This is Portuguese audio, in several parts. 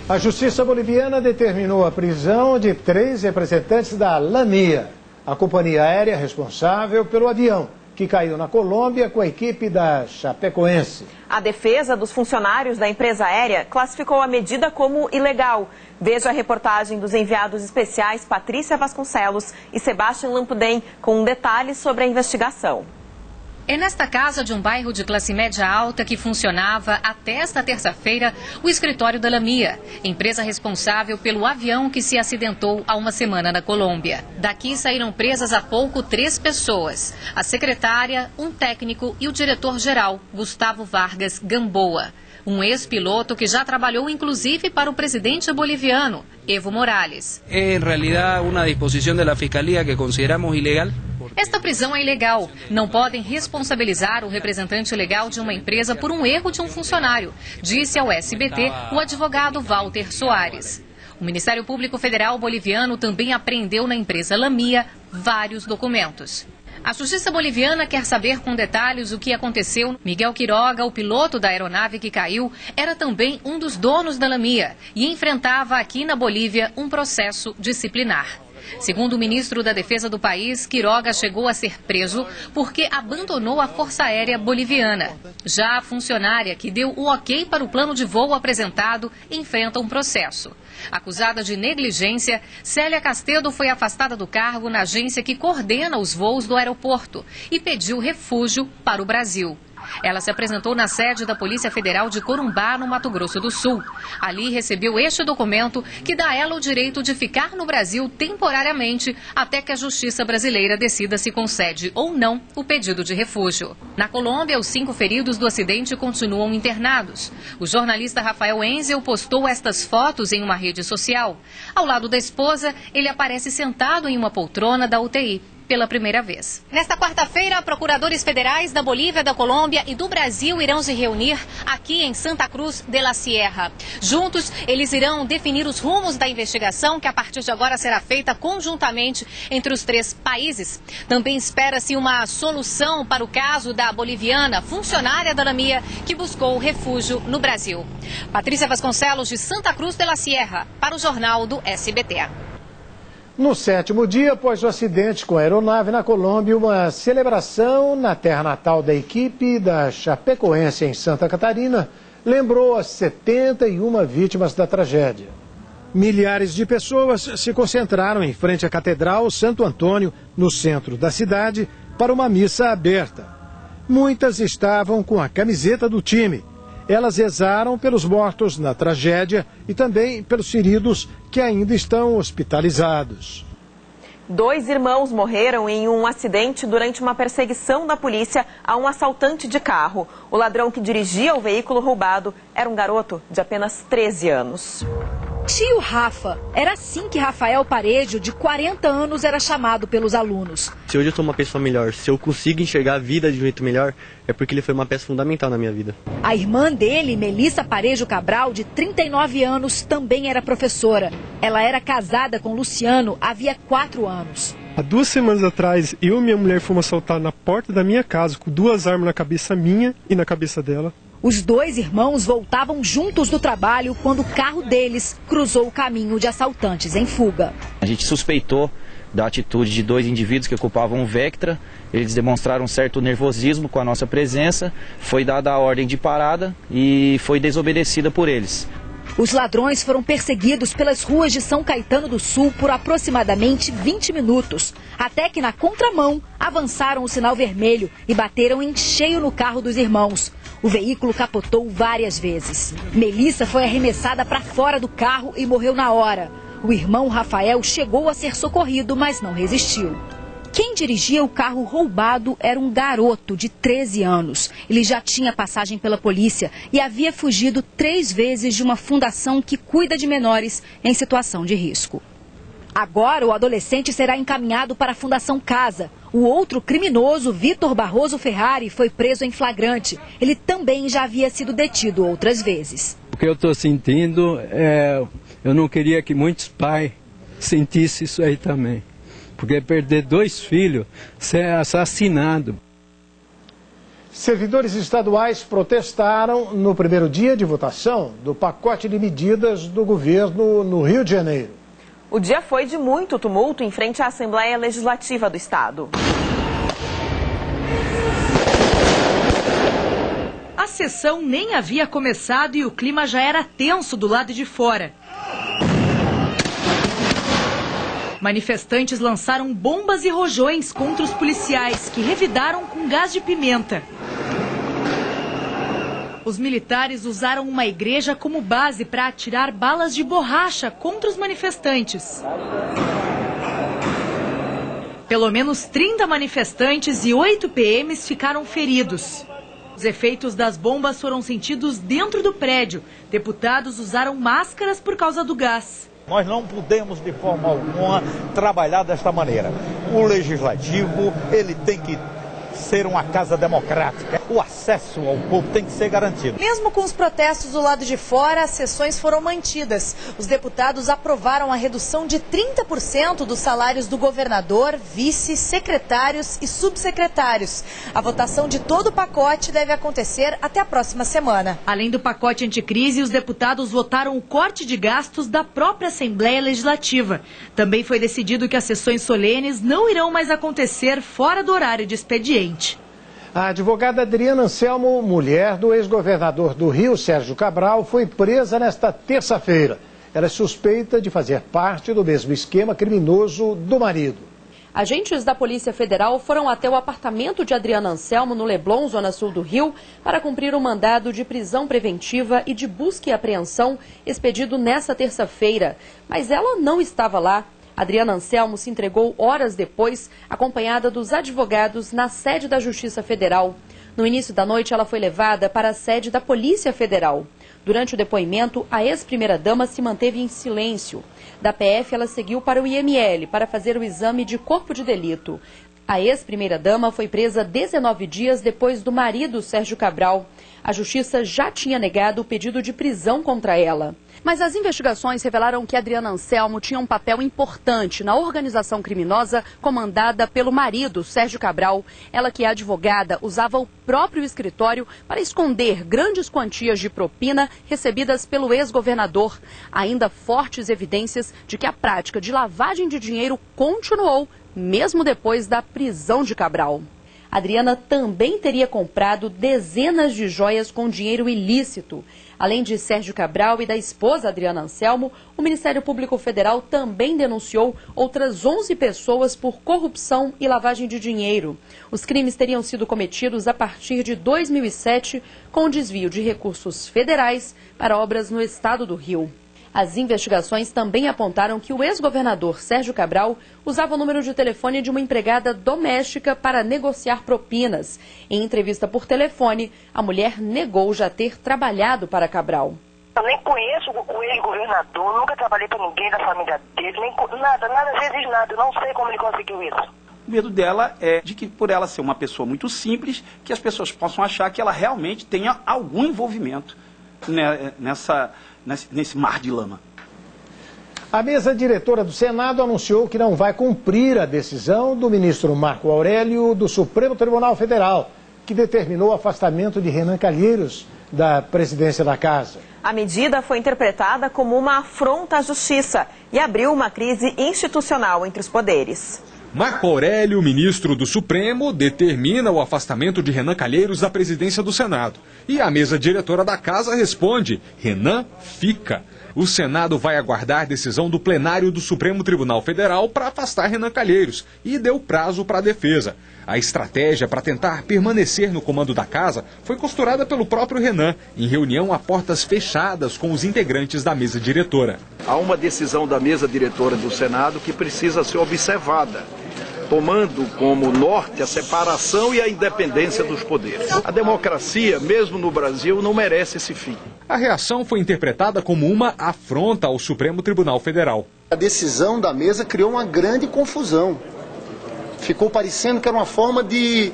A Justiça boliviana determinou a prisão de 3 representantes da Lamia, a companhia aérea responsável pelo avião que caiu na Colômbia com a equipe da Chapecoense. A defesa dos funcionários da empresa aérea classificou a medida como ilegal. Veja a reportagem dos enviados especiais Patrícia Vasconcelos e Sebastião Lampudem com detalhes sobre a investigação. É nesta casa de um bairro de classe média alta que funcionava até esta terça-feira o escritório da Lamia, empresa responsável pelo avião que se acidentou há uma semana na Colômbia. Daqui saíram presas há pouco 3 pessoas: a secretária, um técnico e o diretor-geral, Gustavo Vargas Gamboa. Um ex-piloto que já trabalhou inclusive para o presidente boliviano, Evo Morales. É, em realidade, uma disposição da Fiscalía que consideramos ilegal. Esta prisão é ilegal. Não podem responsabilizar o representante legal de uma empresa por um erro de um funcionário, disse ao SBT o advogado Walter Soares. O Ministério Público Federal boliviano também apreendeu na empresa Lamia vários documentos. A Justiça boliviana quer saber com detalhes o que aconteceu. Miguel Quiroga, o piloto da aeronave que caiu, era também um dos donos da Lamia e enfrentava aqui na Bolívia um processo disciplinar. Segundo o ministro da Defesa do país, Quiroga chegou a ser preso porque abandonou a Força Aérea Boliviana. Já a funcionária que deu o ok para o plano de voo apresentado enfrenta um processo. Acusada de negligência, Célia Castedo foi afastada do cargo na agência que coordena os voos do aeroporto e pediu refúgio para o Brasil. Ela se apresentou na sede da Polícia Federal de Corumbá, no Mato Grosso do Sul. Ali recebeu este documento que dá a ela o direito de ficar no Brasil temporariamente até que a Justiça brasileira decida se concede ou não o pedido de refúgio. Na Colômbia, os 5 feridos do acidente continuam internados. O jornalista Rafael Enzel postou estas fotos em uma rede social. Ao lado da esposa, ele aparece sentado em uma poltrona da UTI. Pela primeira vez. Nesta quarta-feira, procuradores federais da Bolívia, da Colômbia e do Brasil irão se reunir aqui em Santa Cruz de la Sierra. Juntos, eles irão definir os rumos da investigação que a partir de agora será feita conjuntamente entre os 3 países. Também espera-se uma solução para o caso da boliviana funcionária da Lamia que buscou refúgio no Brasil. Patrícia Vasconcelos, de Santa Cruz de la Sierra, para o Jornal do SBT. No 7º dia após o acidente com a aeronave na Colômbia, uma celebração na terra natal da equipe da Chapecoense em Santa Catarina lembrou as 71 vítimas da tragédia. Milhares de pessoas se concentraram em frente à Catedral Santo Antônio, no centro da cidade, para uma missa aberta. Muitas estavam com a camiseta do time. Elas rezaram pelos mortos na tragédia e também pelos feridos que ainda estão hospitalizados. 2 irmãos morreram em um acidente durante uma perseguição da polícia a um assaltante de carro. O ladrão que dirigia o veículo roubado era um garoto de apenas 13 anos. Tio Rafa. Era assim que Rafael Parejo, de 40 anos, era chamado pelos alunos. Se hoje eu sou uma pessoa melhor, se eu consigo enxergar a vida de um jeito melhor, é porque ele foi uma peça fundamental na minha vida. A irmã dele, Melissa Parejo Cabral, de 39 anos, também era professora. Ela era casada com Luciano havia 4 anos. Há 2 semanas atrás, eu e minha mulher fomos assaltados na porta da minha casa com 2 armas na cabeça minha e na cabeça dela. Os 2 irmãos voltavam juntos do trabalho quando o carro deles cruzou o caminho de assaltantes em fuga. A gente suspeitou da atitude de 2 indivíduos que ocupavam um Vectra. Eles demonstraram um certo nervosismo com a nossa presença. Foi dada a ordem de parada e foi desobedecida por eles. Os ladrões foram perseguidos pelas ruas de São Caetano do Sul por aproximadamente 20 minutos, até que na contramão avançaram o sinal vermelho e bateram em cheio no carro dos irmãos. O veículo capotou várias vezes. Melissa foi arremessada para fora do carro e morreu na hora. O irmão Rafael chegou a ser socorrido, mas não resistiu. Quem dirigia o carro roubado era um garoto de 13 anos. Ele já tinha passagem pela polícia e havia fugido 3 vezes de uma fundação que cuida de menores em situação de risco. Agora o adolescente será encaminhado para a Fundação Casa. O outro criminoso, Vitor Barroso Ferrari, foi preso em flagrante. Ele também já havia sido detido outras vezes. O que eu estou sentindo eu não queria que muitos pais sentissem isso aí também. Porque perder 2 filhos, ser assassinado. Servidores estaduais protestaram no primeiro dia de votação do pacote de medidas do governo no Rio de Janeiro. O dia foi de muito tumulto em frente à Assembleia Legislativa do Estado. A sessão nem havia começado e o clima já era tenso do lado de fora. Manifestantes lançaram bombas e rojões contra os policiais, que revidaram com gás de pimenta. Os militares usaram uma igreja como base para atirar balas de borracha contra os manifestantes. Pelo menos 30 manifestantes e 8 PMs ficaram feridos. Os efeitos das bombas foram sentidos dentro do prédio. Deputados usaram máscaras por causa do gás. Nós não podemos, de forma alguma, trabalhar desta maneira. O legislativo, ele tem que ser uma casa democrática. O acesso ao povo tem que ser garantido. Mesmo com os protestos do lado de fora, as sessões foram mantidas. Os deputados aprovaram a redução de 30% dos salários do governador, vice, secretários e subsecretários. A votação de todo o pacote deve acontecer até a próxima semana. Além do pacote anticrise, os deputados votaram o corte de gastos da própria Assembleia Legislativa. Também foi decidido que as sessões solenes não irão mais acontecer fora do horário de expediente. A advogada Adriana Anselmo, mulher do ex-governador do Rio, Sérgio Cabral, foi presa nesta terça-feira. Ela é suspeita de fazer parte do mesmo esquema criminoso do marido. Agentes da Polícia Federal foram até o apartamento de Adriana Anselmo, no Leblon, zona sul do Rio, para cumprir um mandado de prisão preventiva e de busca e apreensão expedido nesta terça-feira. Mas ela não estava lá. Adriana Anselmo se entregou horas depois, acompanhada dos advogados, na sede da Justiça Federal. No início da noite, ela foi levada para a sede da Polícia Federal. Durante o depoimento, a ex-primeira-dama se manteve em silêncio. Da PF, ela seguiu para o IML para fazer o exame de corpo de delito. A ex-primeira-dama foi presa 19 dias depois do marido, Sérgio Cabral. A Justiça já tinha negado o pedido de prisão contra ela. Mas as investigações revelaram que Adriana Anselmo tinha um papel importante na organização criminosa comandada pelo marido, Sérgio Cabral. Ela, que é advogada, usava o próprio escritório para esconder grandes quantias de propina recebidas pelo ex-governador. Ainda fortes evidências de que a prática de lavagem de dinheiro continuou, mesmo depois da prisão de Cabral. Adriana também teria comprado dezenas de joias com dinheiro ilícito. Além de Sérgio Cabral e da esposa Adriana Anselmo, o Ministério Público Federal também denunciou outras 11 pessoas por corrupção e lavagem de dinheiro. Os crimes teriam sido cometidos a partir de 2007, com desvio de recursos federais para obras no estado do Rio. As investigações também apontaram que o ex-governador Sérgio Cabral usava o número de telefone de uma empregada doméstica para negociar propinas. Em entrevista por telefone, a mulher negou já ter trabalhado para Cabral. Eu nem conheço o ex-governador, nunca trabalhei para ninguém da família dele, nada vezes nada, eu não sei como ele conseguiu isso. O medo dela é de que, por ela ser uma pessoa muito simples, que as pessoas possam achar que ela realmente tenha algum envolvimento nesse mar de lama. A mesa diretora do Senado anunciou que não vai cumprir a decisão do ministro Marco Aurélio do Supremo Tribunal Federal, que determinou o afastamento de Renan Calheiros da presidência da Casa. A medida foi interpretada como uma afronta à justiça e abriu uma crise institucional entre os poderes. Marco Aurélio, ministro do Supremo, determina o afastamento de Renan Calheiros da presidência do Senado. E a mesa diretora da Casa responde: Renan fica. O Senado vai aguardar decisão do plenário do Supremo Tribunal Federal para afastar Renan Calheiros e deu prazo para a defesa. A estratégia para tentar permanecer no comando da Casa foi costurada pelo próprio Renan, em reunião a portas fechadas com os integrantes da mesa diretora. Há uma decisão da mesa diretora do Senado que precisa ser observada, tomando como norte a separação e a independência dos poderes. A democracia, mesmo no Brasil, não merece esse fim. A reação foi interpretada como uma afronta ao Supremo Tribunal Federal. A decisão da mesa criou uma grande confusão. Ficou parecendo que era uma forma de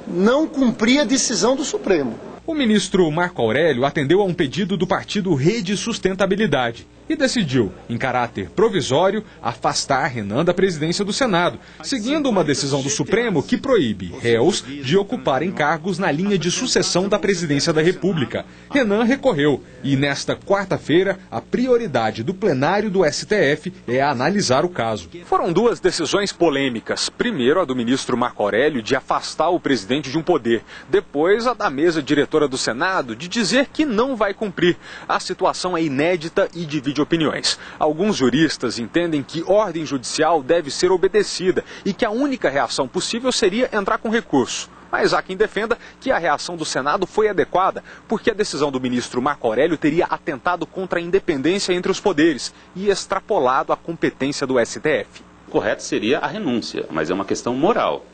não cumprir a decisão do Supremo. O ministro Marco Aurélio atendeu a um pedido do partido Rede Sustentabilidade e decidiu, em caráter provisório, afastar Renan da presidência do Senado, seguindo uma decisão do Supremo que proíbe réus de ocuparem cargos na linha de sucessão da presidência da República. Renan recorreu e, nesta quarta-feira, a prioridade do plenário do STF é analisar o caso. Foram duas decisões polêmicas. Primeiro, a do ministro Marco Aurélio de afastar o presidente de um poder. Depois, a da mesa diretora do Senado de dizer que não vai cumprir. A situação é inédita e divide opiniões. Alguns juristas entendem que ordem judicial deve ser obedecida e que a única reação possível seria entrar com recurso. Mas há quem defenda que a reação do Senado foi adequada, porque a decisão do ministro Marco Aurélio teria atentado contra a independência entre os poderes e extrapolado a competência do STF. O correto seria a renúncia, mas é uma questão moral,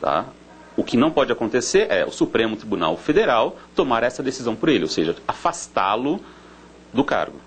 tá? O que não pode acontecer é o Supremo Tribunal Federal tomar essa decisão por ele, ou seja, afastá-lo do cargo.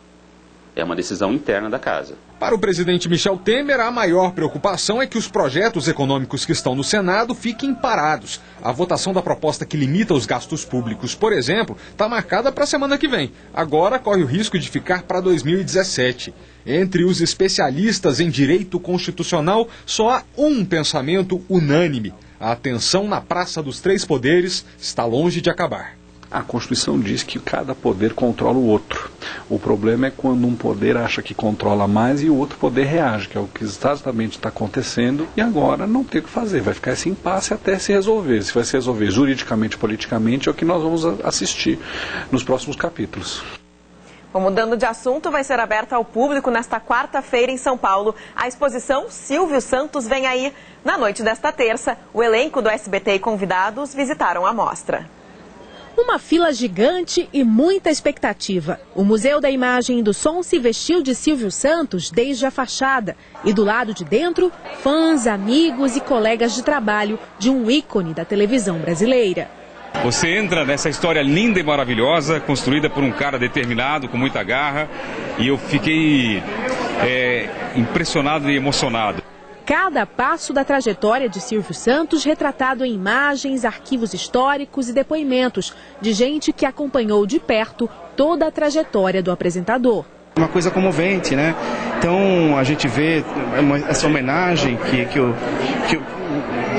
É uma decisão interna da casa. Para o presidente Michel Temer, a maior preocupação é que os projetos econômicos que estão no Senado fiquem parados. A votação da proposta que limita os gastos públicos, por exemplo, está marcada para a semana que vem. Agora corre o risco de ficar para 2017. Entre os especialistas em direito constitucional, só há um pensamento unânime. A tensão na Praça dos Três Poderes está longe de acabar. A Constituição diz que cada poder controla o outro. O problema é quando um poder acha que controla mais e o outro poder reage, que é o que exatamente está acontecendo, e agora não tem o que fazer, vai ficar esse impasse até se resolver. Se vai se resolver juridicamente, politicamente, é o que nós vamos assistir nos próximos capítulos. Bom, mudando de assunto, vai ser aberta ao público nesta quarta-feira em São Paulo. A exposição Silvio Santos vem aí. Na noite desta terça, o elenco do SBT e convidados visitaram a mostra. Uma fila gigante e muita expectativa. O Museu da Imagem e do Som se vestiu de Silvio Santos desde a fachada. E do lado de dentro, fãs, amigos e colegas de trabalho de um ícone da televisão brasileira. Você entra nessa história linda e maravilhosa, construída por um cara determinado, com muita garra. E eu fiquei impressionado e emocionado. Cada passo da trajetória de Silvio Santos retratado em imagens, arquivos históricos e depoimentos de gente que acompanhou de perto toda a trajetória do apresentador. Uma coisa comovente, né? Então a gente vê essa homenagem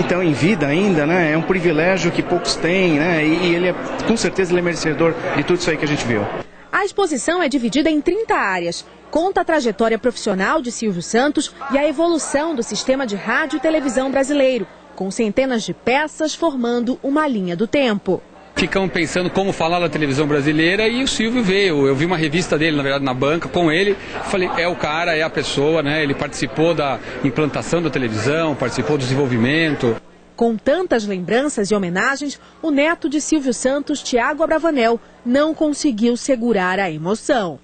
então em vida ainda, né? É um privilégio que poucos têm, né? E ele com certeza ele é merecedor de tudo isso aí que a gente viu. A exposição é dividida em 30 áreas. Conta a trajetória profissional de Silvio Santos e a evolução do sistema de rádio e televisão brasileiro, com centenas de peças formando uma linha do tempo. Ficam pensando como falar da televisão brasileira e o Silvio veio. Eu vi uma revista dele, na verdade, na banca, com ele. Falei, é o cara, é a pessoa, né? Ele participou da implantação da televisão, participou do desenvolvimento. Com tantas lembranças e homenagens, o neto de Silvio Santos, Tiago Abravanel, não conseguiu segurar a emoção.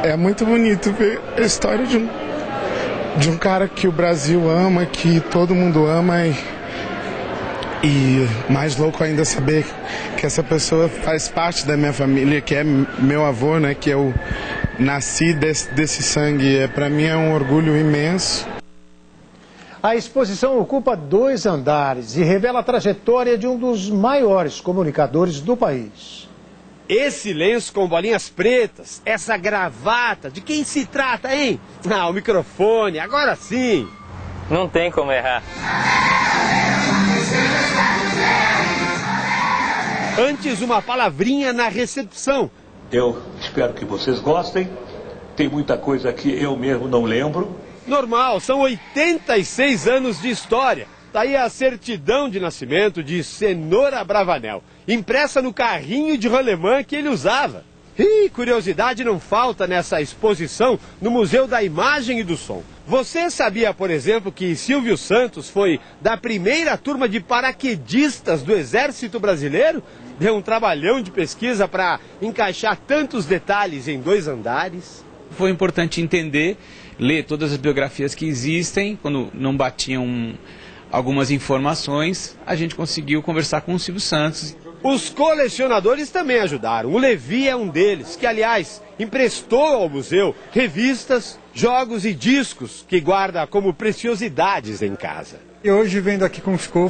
É muito bonito ver a história de um cara que o Brasil ama, que todo mundo ama e mais louco ainda saber que essa pessoa faz parte da minha família, que é meu avô, né, que eu nasci desse sangue. Para mim é um orgulho imenso. A exposição ocupa 2 andares e revela a trajetória de um dos maiores comunicadores do país. Esse lenço com bolinhas pretas, essa gravata, de quem se trata, hein? Ah, o microfone, agora sim! Não tem como errar. Antes, uma palavrinha na recepção. Eu espero que vocês gostem. Tem muita coisa que eu mesmo não lembro. Normal, são 86 anos de história. Tá aí a certidão de nascimento de Cenoura Abravanel, impressa no carrinho de rolemã que ele usava. E curiosidade não falta nessa exposição no Museu da Imagem e do Som. Você sabia, por exemplo, que Silvio Santos foi da primeira turma de paraquedistas do Exército Brasileiro? Deu um trabalhão de pesquisa para encaixar tantos detalhes em 2 andares. Foi importante entender, ler todas as biografias que existem, quando não batiam algumas informações, a gente conseguiu conversar com o Silvio Santos. Os colecionadores também ajudaram. O Levi é um deles, que, aliás, emprestou ao museu revistas, jogos e discos que guarda como preciosidades em casa. E hoje, vendo aqui como ficou,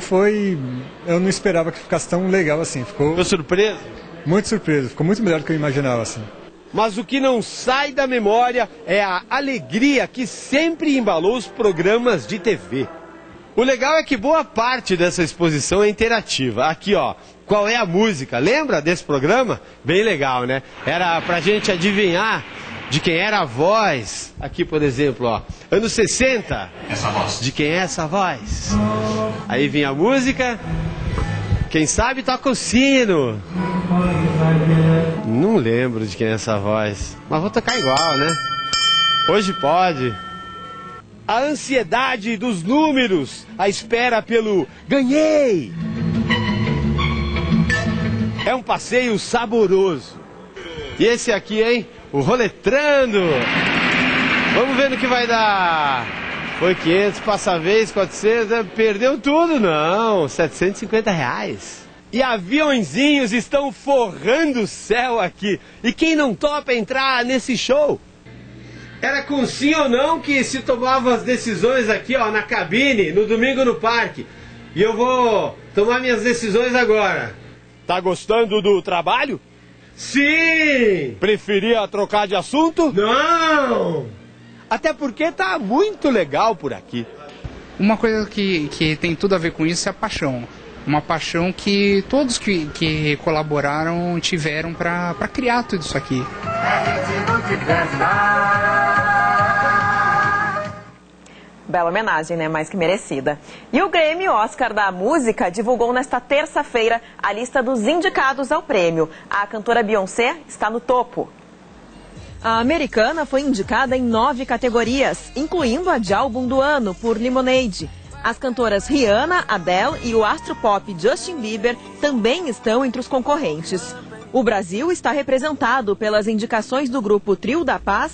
eu não esperava que ficasse tão legal assim. Ficou surpreso? Muito surpreso, ficou muito melhor do que eu imaginava assim. Mas o que não sai da memória é a alegria que sempre embalou os programas de TV. O legal é que boa parte dessa exposição é interativa. Aqui, ó, qual é a música? Lembra desse programa? Bem legal, né? Era pra gente adivinhar de quem era a voz. Aqui, por exemplo, ó, anos 60. Essa voz. De quem é essa voz? Aí vinha a música. Quem sabe toca o sino. Não lembro de quem é essa voz, mas vou tocar igual, né? Hoje pode. A ansiedade dos números, a espera pelo ganhei. É um passeio saboroso. E esse aqui, hein? O Roletrando. Vamos ver no que vai dar. Foi 500, passa a vez, 400, perdeu tudo, não, R$750. E aviãozinhos estão forrando o céu aqui. E quem não topa entrar nesse show? Era com sim ou não que se tomavam as decisões aqui, ó, na cabine, no domingo no parque. E eu vou tomar minhas decisões agora. Tá gostando do trabalho? Sim! Preferia trocar de assunto? Não! Até porque tá muito legal por aqui. Uma coisa que tem tudo a ver com isso é a paixão. Uma paixão que todos que colaboraram tiveram para criar tudo isso aqui. Bela homenagem, né? Mais que merecida. E o Grêmio Oscar da Música divulgou nesta terça-feira a lista dos indicados ao prêmio. A cantora Beyoncé está no topo. A americana foi indicada em 9 categorias, incluindo a de álbum do ano por Lemonade. As cantoras Rihanna, Adele e o astro pop Justin Bieber também estão entre os concorrentes. O Brasil está representado pelas indicações do grupo Trio da Paz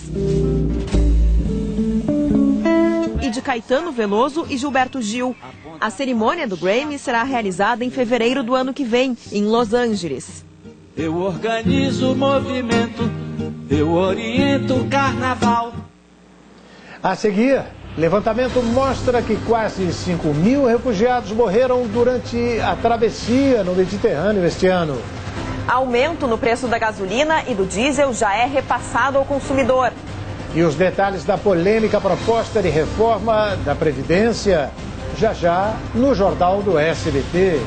e de Caetano Veloso e Gilberto Gil. A cerimônia do Grammy será realizada em fevereiro do ano que vem, em Los Angeles. Eu organizo o movimento, eu oriento o carnaval. A seguir, levantamento mostra que quase 5.000 refugiados morreram durante a travessia no Mediterrâneo este ano. Aumento no preço da gasolina e do diesel já é repassado ao consumidor. E os detalhes da polêmica proposta de reforma da Previdência, já no Jornal do SBT.